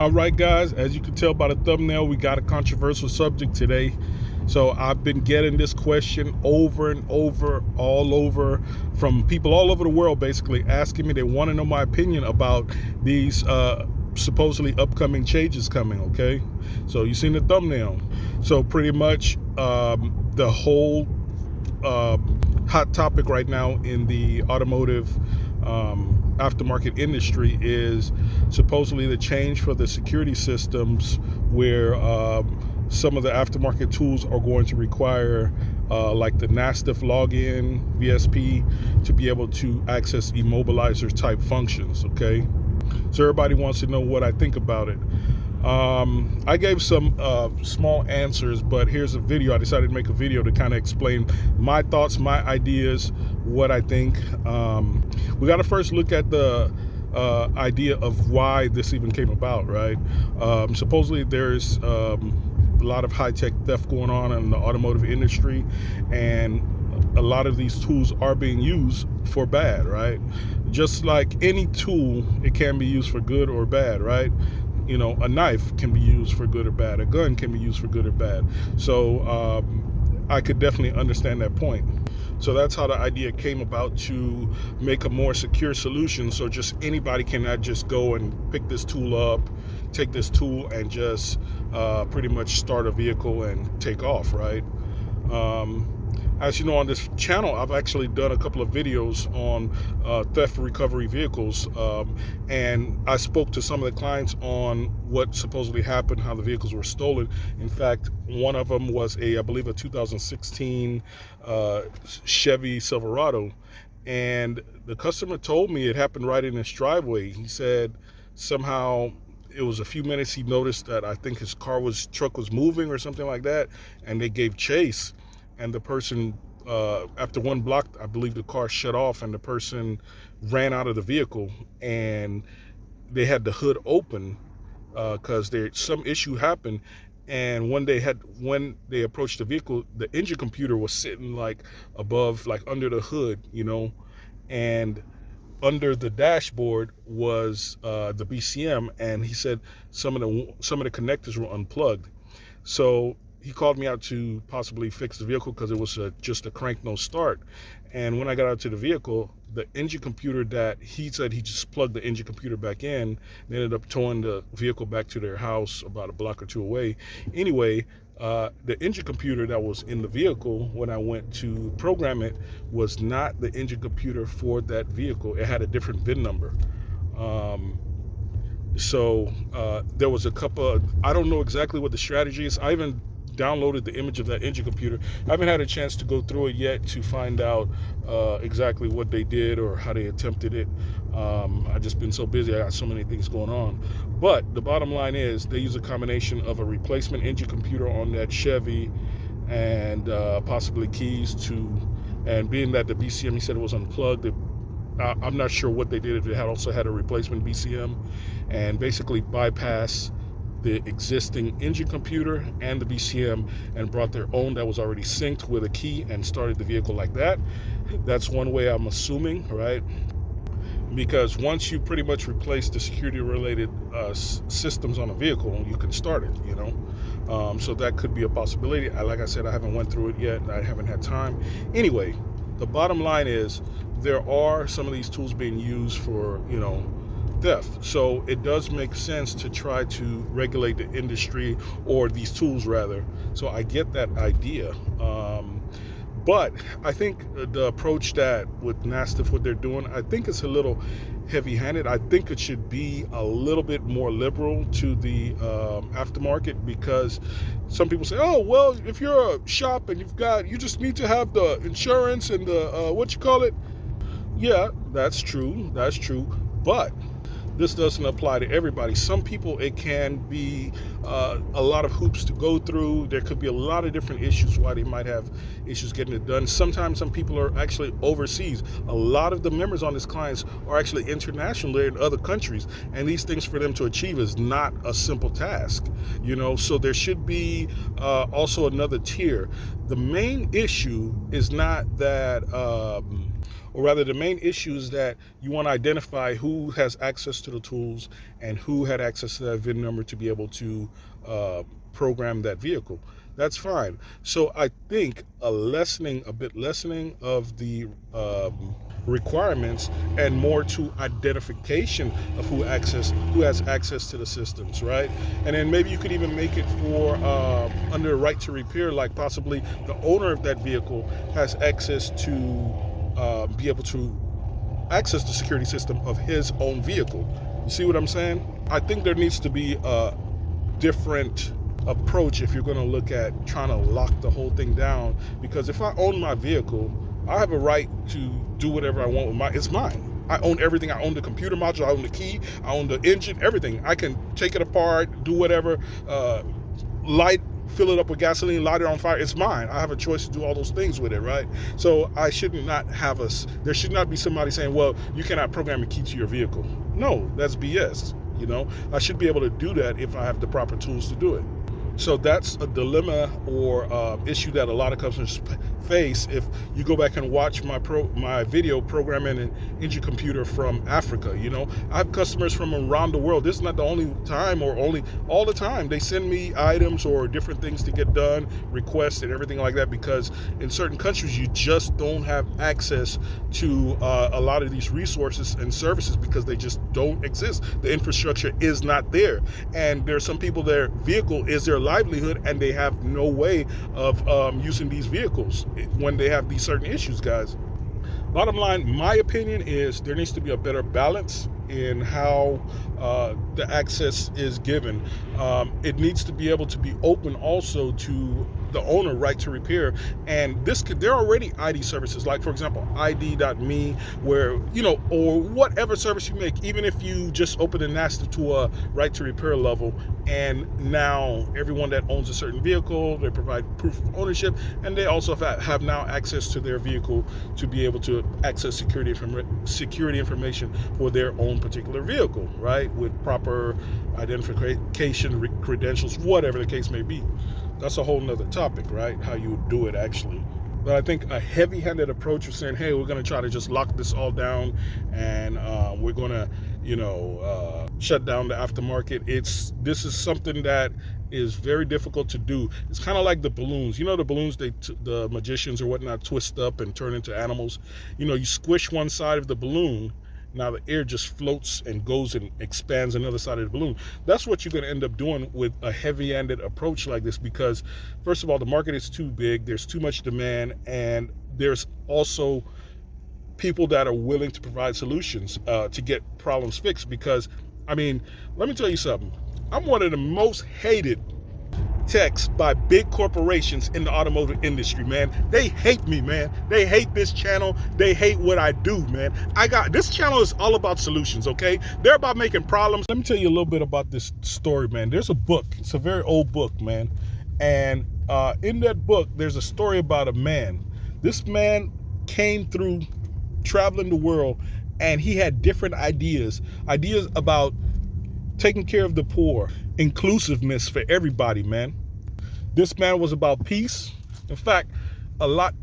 All right, guys, as you can tell by the thumbnail, we got a controversial subject today. So I've been getting this question over and over, all over, from people all over the world, basically asking me. They want to know my opinion about these supposedly upcoming changes coming. Okay, so you seen the thumbnail. So pretty much the whole hot topic right now in the automotive aftermarket industry is supposedly the change for the security systems, where some of the aftermarket tools are going to require like the NASTF login VSP to be able to access immobilizer type functions. Okay, so everybody wants to know what I think about it. I gave some small answers, but here's a video. I decided to make a video to kind of explain my thoughts, my ideas, what I think. We got to first look at the idea of why this even came about, right? Supposedly there's a lot of high-tech theft going on in the automotive industry, and a lot of these tools are being used for bad, right? Just like any tool, it can be used for good or bad, right? You know, a knife can be used for good or bad. A gun can be used for good or bad. So I could definitely understand that point. So that's how the idea came about, to make a more secure solution, so just anybody cannot just go and pick this tool up, take this tool and just pretty much start a vehicle and take off, right? As you know, on this channel, I've actually done a couple of videos on theft recovery vehicles, and I spoke to some of the clients on what supposedly happened, how the vehicles were stolen. In fact, one of them was I believe a 2016 Chevy Silverado, and the customer told me it happened right in his driveway. He said somehow it was a few minutes, he noticed that I think his truck was moving or something like that, and they gave chase. And the person, after one block, I believe the car shut off, and the person ran out of the vehicle, and they had the hood open because some issue happened. And when they approached the vehicle, the engine computer was sitting like above, like under the hood, you know, and under the dashboard was the BCM. And he said some of the connectors were unplugged. So he called me out to possibly fix the vehicle because it was just a crank no start. And when I got out to the vehicle, the engine computer that he said he just plugged the engine computer back in, they ended up towing the vehicle back to their house about a block or two away. Anyway, the engine computer that was in the vehicle when I went to program it was not the engine computer for that vehicle. It had a different VIN number. So there was a couple I don't know exactly what the strategy is. I even downloaded the image of that engine computer. I haven't had a chance to go through it yet to find out exactly what they did or how they attempted it. I've just been so busy. I got so many things going on. But the bottom line is they use a combination of a replacement engine computer on that Chevy and possibly keys and being that the BCM, he said it was unplugged, I'm not sure what they did, if they also had a replacement BCM, and basically bypass the existing engine computer and the BCM and brought their own that was already synced with a key and started the vehicle like that. That's one way I'm assuming, right? Because once you pretty much replace the security related systems on a vehicle, you can start it, you know. So that could be a possibility. Like I said, I haven't went through it yet. I haven't had time. Anyway, the bottom line is there are some of these tools being used for, you know, theft. So it does make sense to try to regulate the industry, or these tools rather. So I get that idea. But I think the approach that with NASTF, what they're doing, I think it's a little heavy-handed. I think it should be a little bit more liberal to the aftermarket, because some people say, oh, well, if you're a shop and you just need to have the insurance and the, yeah, that's true. That's true. But this doesn't apply to everybody. Some people, it can be a lot of hoops to go through. There could be a lot of different issues why they might have issues getting it done. Sometimes some people are actually overseas. A lot of the members on these clients are actually international. They're in other countries, and these things for them to achieve is not a simple task, you know. So there should be also another tier. The main issue is not that or rather the main issue is that you want to identify who has access to the tools and who had access to that VIN number to be able to program that vehicle. That's fine. So I think a bit lessening of the requirements and more to identification of who has access to the systems, right? And then maybe you could even make it for under right to repair, like possibly the owner of that vehicle has access to be able to access the security system of his own vehicle. You see what I'm saying? I think there needs to be a different approach if you're going to look at trying to lock the whole thing down, because if I own my vehicle, I have a right to do whatever I want with it's mine. I own everything. I own the computer module, I own the key, I own the engine, everything. I can take it apart, do whatever, fill it up with gasoline, light it on fire. It's mine. I have a choice to do all those things with it, right? So I should not have there should not be somebody saying, well, you cannot program a key to your vehicle. No, that's BS. I should be able to do that if I have the proper tools to do it. So that's a dilemma or issue that a lot of customers face. If you go back and watch my video programming an engine computer from Africa, I have customers from around the world. This is not the only time or only all the time. They send me items or different things to get done, requests and everything like that, because in certain countries you just don't have access to a lot of these resources and services because they just don't exist. The infrastructure is not there. And there's some people, their vehicle is their livelihood and they have no way of using these vehicles when they have these certain issues, guys. Bottom line, my opinion is there needs to be a better balance in how the access is given. It needs to be able to be open also to the owner, right to repair. And there are already ID services, like for example, ID.me, where, or whatever service you make, even if you just open a NASTF to a right to repair level, and now everyone that owns a certain vehicle, they provide proof of ownership, and they also have now access to their vehicle to be able to access security information for their own particular vehicle, right? With proper identification, credentials, whatever the case may be. That's a whole nother topic, right? How you would do it actually. But I think a heavy-handed approach of saying, hey, we're going to try to just lock this all down and we're going to, shut down the aftermarket. This is something that is very difficult to do. It's kind of like the balloons. The balloons the magicians or whatnot twist up and turn into animals. You squish one side of the balloon, now the air just floats and goes and expands another side of the balloon. That's what you're going to end up doing with a heavy-handed approach like this, because first of all, the market is too big, there's too much demand, and there's also people that are willing to provide solutions to get problems fixed. Because, let me tell you something. I'm one of the most hated techs by big corporations in the automotive industry, man. They hate me, man. They hate this channel. They hate what I do, man. This channel is all about solutions, okay? They're about making problems. Let me tell you a little bit about this story, man. There's a book. It's a very old book, man. And in that book, there's a story about a man. This man came through traveling the world, and he had different ideas about taking care of the poor, inclusiveness for everybody, man. This man was about peace. In fact, a lot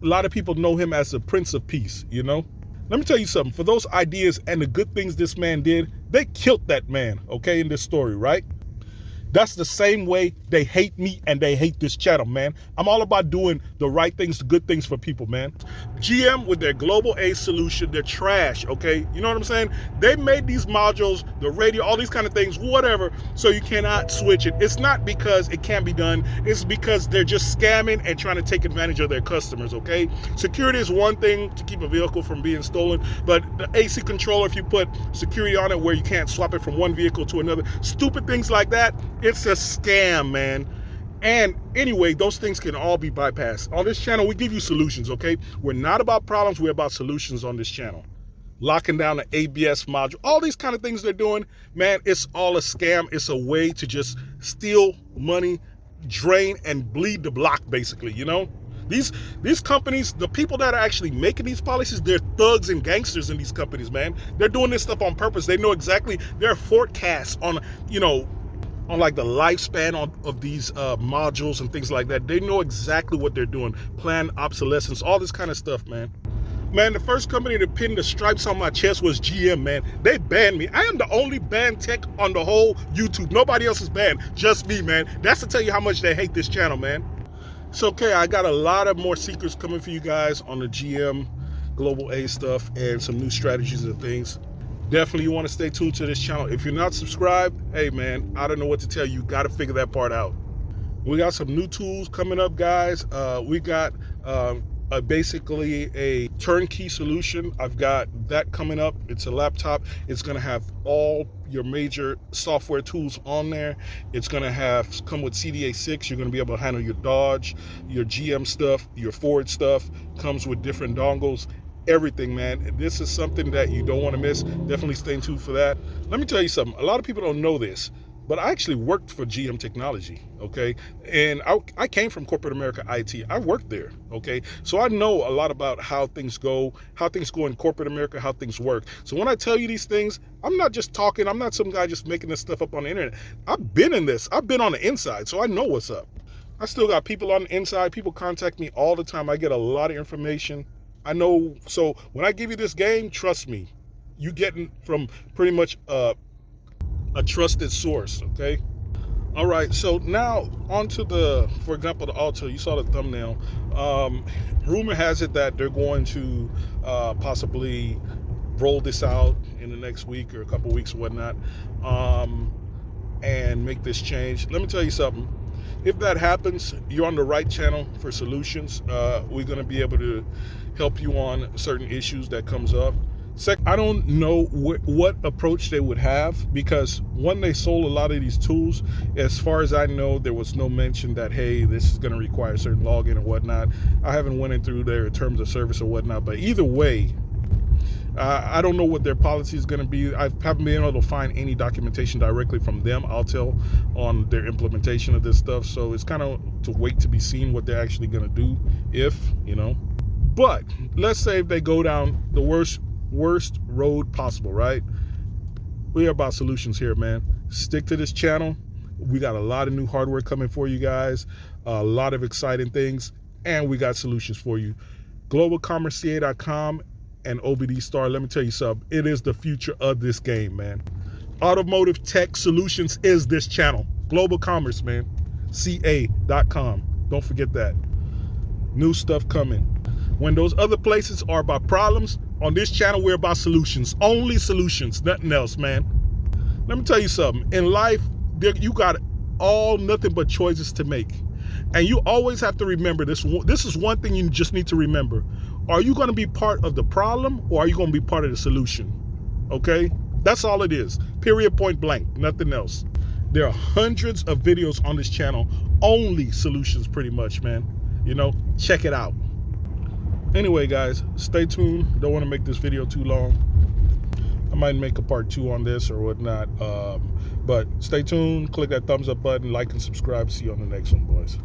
of people know him as the Prince of Peace, Let me tell you something. For those ideas and the good things this man did, they killed that man, okay, in this story, right? That's the same way they hate me and they hate this channel, man. I'm all about doing the right things, the good things for people, man. GM with their Global A solution, they're trash, okay? You know what I'm saying? They made these modules, the radio, all these kind of things, whatever, so you cannot switch it. It's not because it can't be done. It's because they're just scamming and trying to take advantage of their customers, okay? Security is one thing to keep a vehicle from being stolen, but the AC controller, if you put security on it where you can't swap it from one vehicle to another, stupid things like that, it's a scam, man. And anyway, those things can all be bypassed. On this channel, we give you solutions, okay? We're not about problems, we're about solutions on this channel. Locking down the ABS module, all these kind of things they're doing, man, it's all a scam. It's a way to just steal money, drain, and bleed the block, basically, These companies, the people that are actually making these policies, they're thugs and gangsters in these companies, man. They're doing this stuff on purpose. They know exactly their forecasts on, on like the lifespan of these modules and things like that. They know exactly what they're doing. Planned obsolescence, all this kind of stuff, man. Man, the first company to pin the stripes on my chest was GM, man. They banned me. I am the only banned tech on the whole YouTube. Nobody else is banned, just me, man. That's to tell you how much they hate this channel, man. It's okay, I got a lot of more secrets coming for you guys on the GM Global A stuff and some new strategies and things. Definitely you want to stay tuned to this channel. If you're not subscribed, hey man, I don't know what to tell you. You got to figure that part out. We got some new tools coming up, guys. We got basically a turnkey solution. I've got that coming up. It's a laptop. It's going to have all your major software tools on there. It's going to come with CDA 6. You're going to be able to handle your Dodge, your GM stuff, your Ford stuff. Comes with different dongles. Everything, man. This is something that you don't want to miss. Definitely stay tuned for that. Let me tell you something. A lot of people don't know this, but I actually worked for GM Technology, okay? And I came from corporate America IT. I worked there, okay? So I know a lot about how things go in corporate America, how things work. So when I tell you these things, I'm not just talking. I'm not some guy just making this stuff up on the internet. I've been in this. I've been on the inside, so I know what's up. I still got people on the inside. People contact me all the time. I get a lot of information. I know, so when I give you this game, trust me, you getting from pretty much a trusted source, okay? All right, so now onto for example, the AUTEL. You saw the thumbnail. Rumor has it that they're going to possibly roll this out in the next week or a couple weeks or whatnot, and make this change. Let me tell you something. If that happens, you're on the right channel for solutions. We're going to be able to help you on certain issues that comes up. I don't know what approach they would have, because when they sold a lot of these tools, as far as I know, there was no mention that, hey, this is going to require certain login or whatnot. I haven't went in through their terms of service or whatnot, but either way, I don't know what their policy is going to be. I haven't been able to find any documentation directly from them, AUTEL, on their implementation of this stuff. So it's kind of to wait to be seen what they're actually going to do, if, you know. But let's say if they go down the worst road possible, right? We are about solutions here, man. Stick to this channel. We got a lot of new hardware coming for you guys, a lot of exciting things, and we got solutions for you. GlobalCommerceCA.com and OBD Star. Let me tell you something. It is the future of this game, man. Automotive Tech Solutions is this channel. Global Commerce, man. CA.com. Don't forget that. New stuff coming. When those other places are about problems, on this channel, we're about solutions. Only solutions, nothing else, man. Let me tell you something. In life, you got nothing but choices to make. And you always have to remember this. This is one thing you just need to remember. Are you going to be part of the problem, or are you going to be part of the solution? Okay? That's all it is. Period, point blank. Nothing else. There are hundreds of videos on this channel. Only solutions, pretty much, man. You know, check it out. Anyway, guys, stay tuned. Don't want to make this video too long. I might make a part 2 on this or whatnot. But stay tuned. Click that thumbs up button. Like and subscribe. See you on the next one, boys.